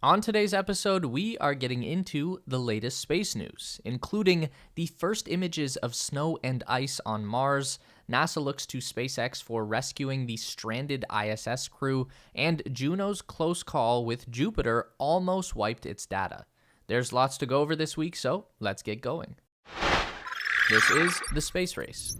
On today's episode, we are getting into the latest space news, including the first images of snow and ice on Mars. NASA looks to SpaceX for rescuing the stranded ISS crew, and Juno's close call with Jupiter almost wiped its data. There's lots to go over this week, so let's get going. This is the Space Race.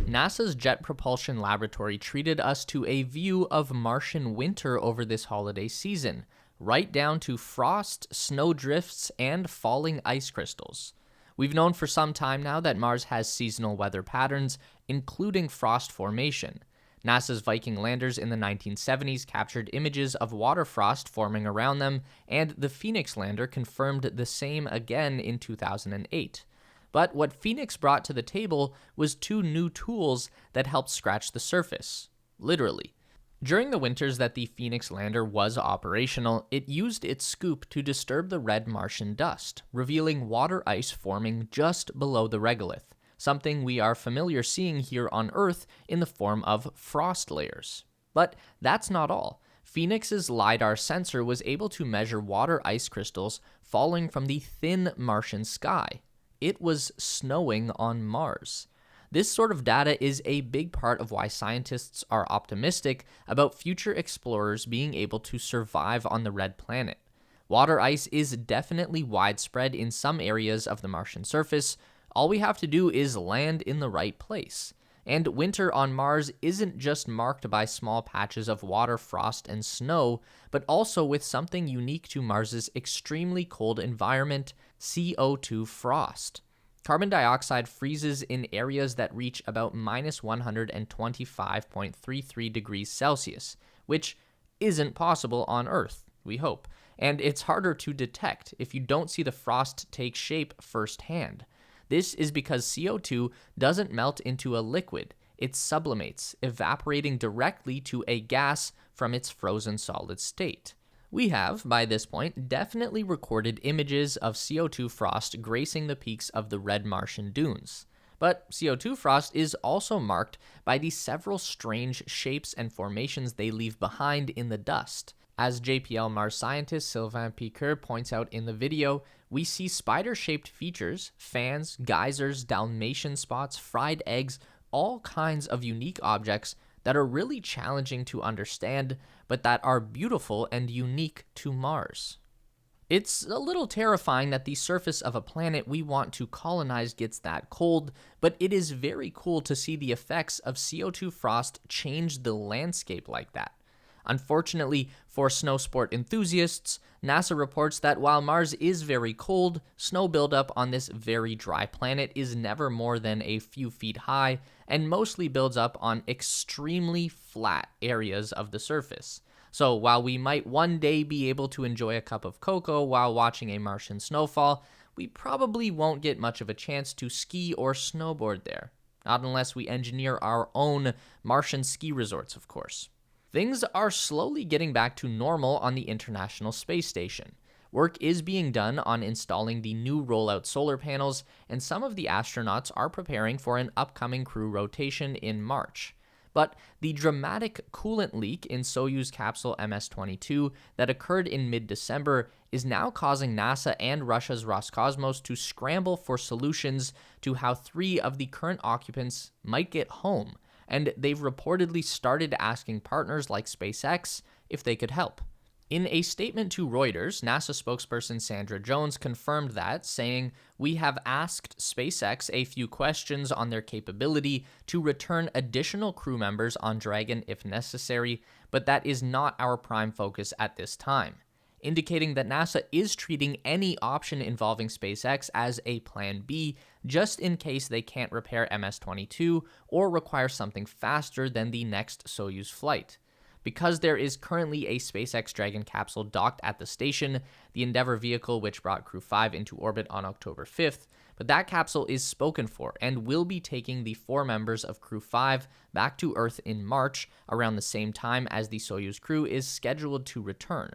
NASA's Jet Propulsion Laboratory treated us to a view of Martian winter over this holiday season, right down to frost, snow drifts, and falling ice crystals. We've known for some time now that Mars has seasonal weather patterns, including frost formation. NASA's Viking landers in the 1970s captured images of water frost forming around them, and the Phoenix lander confirmed the same again in 2008. But what Phoenix brought to the table was two new tools that helped scratch the surface, literally. During the winters that the Phoenix lander was operational, it used its scoop to disturb the red Martian dust, revealing water ice forming just below the regolith, something we are familiar seeing here on Earth in the form of frost layers. But that's not all. Phoenix's LiDAR sensor was able to measure water ice crystals falling from the thin Martian sky. It was snowing on Mars. This sort of data is a big part of why scientists are optimistic about future explorers being able to survive on the red planet. Water ice is definitely widespread in some areas of the Martian surface. All we have to do is land in the right place. And winter on Mars isn't just marked by small patches of water, frost, and snow, but also with something unique to Mars's extremely cold environment, CO2 frost. Carbon dioxide freezes in areas that reach about minus 125.33 degrees Celsius, which isn't possible on Earth, we hope. And it's harder to detect if you don't see the frost take shape firsthand. This is because CO2 doesn't melt into a liquid, it sublimates, evaporating directly to a gas from its frozen solid state. We have, by this point, definitely recorded images of CO2 frost gracing the peaks of the red Martian dunes. But CO2 frost is also marked by the several strange shapes and formations they leave behind in the dust. As JPL Mars scientist Sylvain Piqueur points out in the video, we see spider-shaped features, fans, geysers, Dalmatian spots, fried eggs, all kinds of unique objects that are really challenging to understand, but that are beautiful and unique to Mars. It's a little terrifying that the surface of a planet we want to colonize gets that cold, but it is very cool to see the effects of CO2 frost change the landscape like that. Unfortunately, for snow sport enthusiasts, NASA reports that while Mars is very cold, snow buildup on this very dry planet is never more than a few feet high and mostly builds up on extremely flat areas of the surface. So while we might one day be able to enjoy a cup of cocoa while watching a Martian snowfall, we probably won't get much of a chance to ski or snowboard there. Not unless we engineer our own Martian ski resorts, of course. Things are slowly getting back to normal on the International Space Station. Work is being done on installing the new rollout solar panels, and some of the astronauts are preparing for an upcoming crew rotation in March. But the dramatic coolant leak in Soyuz capsule MS-22 that occurred in mid-December is now causing NASA and Russia's Roscosmos to scramble for solutions to how 3 of the current occupants might get home, and they've reportedly started asking partners like SpaceX if they could help. In a statement to Reuters, NASA spokesperson Sandra Jones confirmed that, saying, "We have asked SpaceX a few questions on their capability to return additional crew members on Dragon if necessary, but that is not our prime focus at this time," indicating that NASA is treating any option involving SpaceX as a plan B, just in case they can't repair MS-22 or require something faster than the next Soyuz flight. Because there is currently a SpaceX Dragon capsule docked at the station, the Endeavour vehicle which brought Crew 5 into orbit on October 5th, but that capsule is spoken for and will be taking the 4 members of Crew 5 back to Earth in March, around the same time as the Soyuz crew is scheduled to return.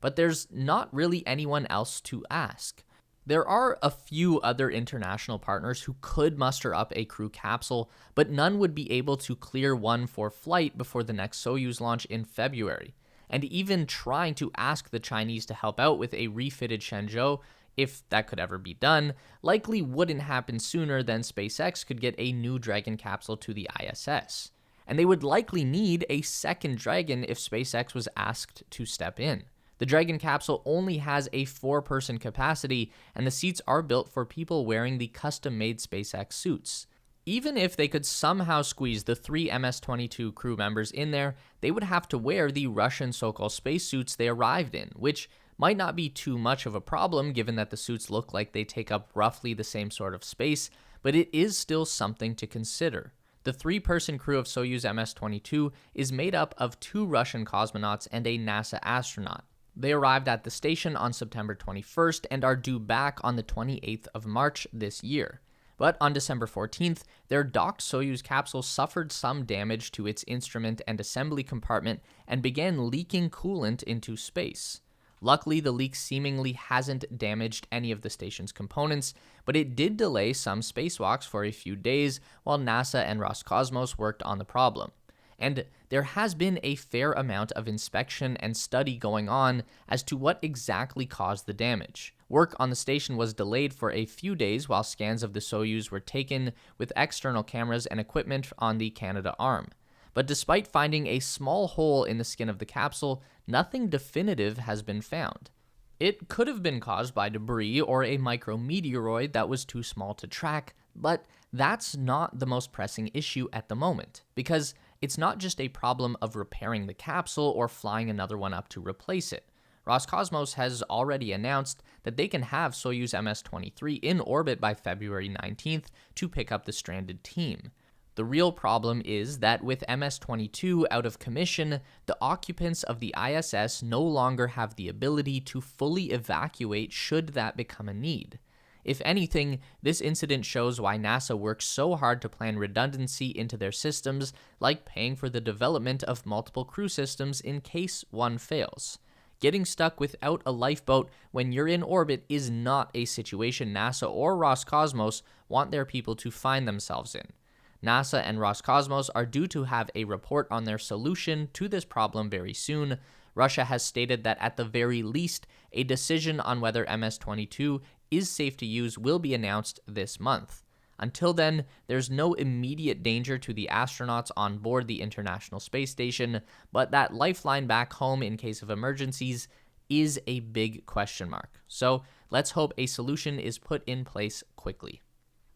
But there's not really anyone else to ask. There are a few other international partners who could muster up a crew capsule, but none would be able to clear one for flight before the next Soyuz launch in February. and even trying to ask the Chinese to help out with a refitted Shenzhou, if that could ever be done, likely wouldn't happen sooner than SpaceX could get a new Dragon capsule to the ISS. And they would likely need a second Dragon if SpaceX was asked to step in. The Dragon capsule only has a 4-person capacity, and the seats are built for people wearing the custom-made SpaceX suits. Even if they could somehow squeeze the 3 MS-22 crew members in there, they would have to wear the Russian Sokol spacesuits they arrived in, which might not be too much of a problem given that the suits look like they take up roughly the same sort of space, but it is still something to consider. The 3-person crew of Soyuz MS-22 is made up of 2 Russian cosmonauts and a NASA astronaut. They arrived at the station on September 21st and are due back on the 28th of March this year. But on December 14th, their docked Soyuz capsule suffered some damage to its instrument and assembly compartment and began leaking coolant into space. Luckily, the leak seemingly hasn't damaged any of the station's components, but it did delay some spacewalks for a few days while NASA and Roscosmos worked on the problem. And there has been a fair amount of inspection and study going on as to what exactly caused the damage. Work on the station was delayed for a few days while scans of the Soyuz were taken with external cameras and equipment on the Canadarm. But despite finding a small hole in the skin of the capsule, nothing definitive has been found. It could have been caused by debris or a micrometeoroid that was too small to track, but that's not the most pressing issue at the moment, because it's not just a problem of repairing the capsule or flying another one up to replace it. Roscosmos has already announced that they can have Soyuz MS-23 in orbit by February 19th to pick up the stranded team. The real problem is that with MS-22 out of commission, the occupants of the ISS no longer have the ability to fully evacuate should that become a need. If anything, this incident shows why NASA works so hard to plan redundancy into their systems, like paying for the development of multiple crew systems in case one fails. Getting stuck without a lifeboat when you're in orbit is not a situation NASA or Roscosmos want their people to find themselves in. NASA and Roscosmos are due to have a report on their solution to this problem very soon. Russia has stated that at the very least, a decision on whether MS-22 is safe to use will be announced this month. Until then, there's no immediate danger to the astronauts on board the International Space Station, but that lifeline back home in case of emergencies is a big question mark. So let's hope a solution is put in place quickly.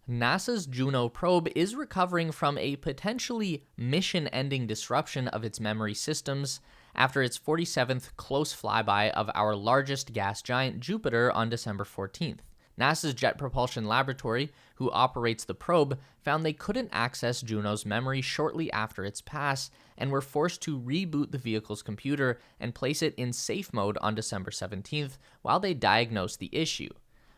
NASA's Juno probe is recovering from a potentially mission-ending disruption of its memory systems after its 47th close flyby of our largest gas giant, Jupiter, on December 14th. NASA's Jet Propulsion Laboratory, who operates the probe, found they couldn't access Juno's memory shortly after its pass and were forced to reboot the vehicle's computer and place it in safe mode on December 17th while they diagnosed the issue.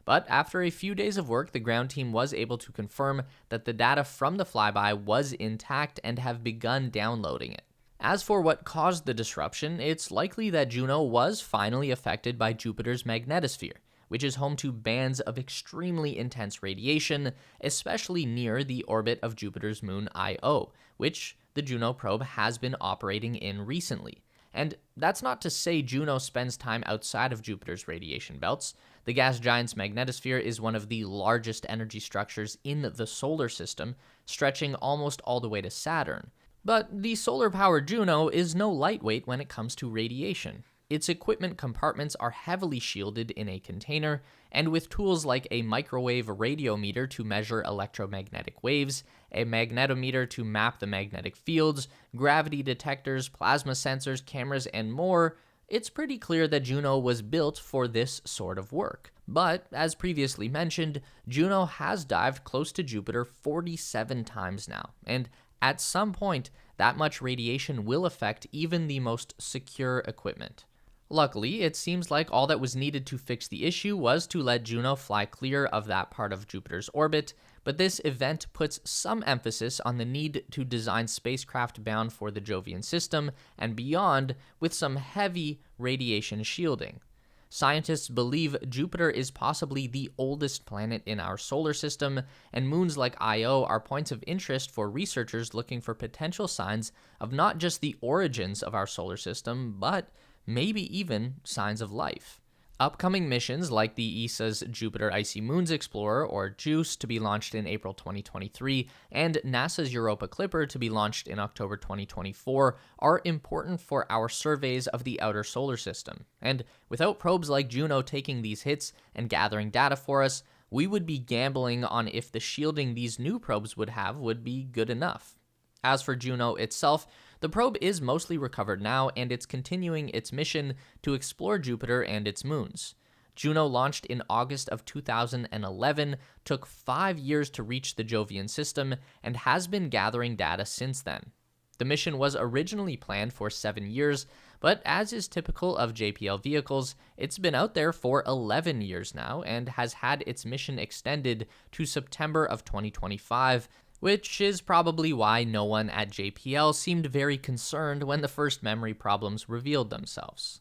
But after a few days of work, the ground team was able to confirm that the data from the flyby was intact and have begun downloading it. As for what caused the disruption, it's likely that Juno was finally affected by Jupiter's magnetosphere, which is home to bands of extremely intense radiation, especially near the orbit of Jupiter's moon Io, which the Juno probe has been operating in recently. And that's not to say Juno spends time outside of Jupiter's radiation belts. The gas giant's magnetosphere is one of the largest energy structures in the solar system, stretching almost all the way to Saturn. But the solar-powered Juno is no lightweight when it comes to radiation. Its equipment compartments are heavily shielded in a container, and with tools like a microwave radiometer to measure electromagnetic waves, a magnetometer to map the magnetic fields, gravity detectors, plasma sensors, cameras, and more, it's pretty clear that Juno was built for this sort of work. But, as previously mentioned, Juno has dived close to Jupiter 47 times now, and at some point, that much radiation will affect even the most secure equipment. Luckily, it seems like all that was needed to fix the issue was to let Juno fly clear of that part of Jupiter's orbit, but this event puts some emphasis on the need to design spacecraft bound for the Jovian system and beyond with some heavy radiation shielding. Scientists believe Jupiter is possibly the oldest planet in our solar system, and moons like Io are points of interest for researchers looking for potential signs of not just the origins of our solar system, but maybe even signs of life. Upcoming missions like the ESA's Jupiter Icy Moons Explorer, or JUICE, to be launched in April 2023, and NASA's Europa Clipper to be launched in October 2024 are important for our surveys of the outer solar system. And without probes like Juno taking these hits and gathering data for us, we would be gambling on if the shielding these new probes would have would be good enough. As for Juno itself, the probe is mostly recovered now, and it's continuing its mission to explore Jupiter and its moons. Juno launched in August of 2011, took 5 years to reach the Jovian system, and has been gathering data since then. The mission was originally planned for 7 years, but as is typical of JPL vehicles, it's been out there for 11 years now and has had its mission extended to September of 2025, which is probably why no one at JPL seemed very concerned when the first memory problems revealed themselves.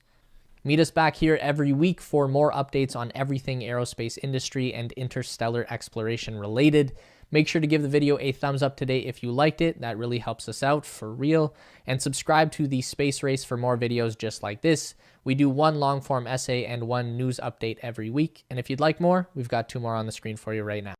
Meet us back here every week for more updates on everything aerospace industry and interstellar exploration related. Make sure to give the video a thumbs up today if you liked it. That really helps us out for real. And subscribe to the Space Race for more videos just like this. We do one long form essay and one news update every week. And if you'd like more, we've got 2 more on the screen for you right now.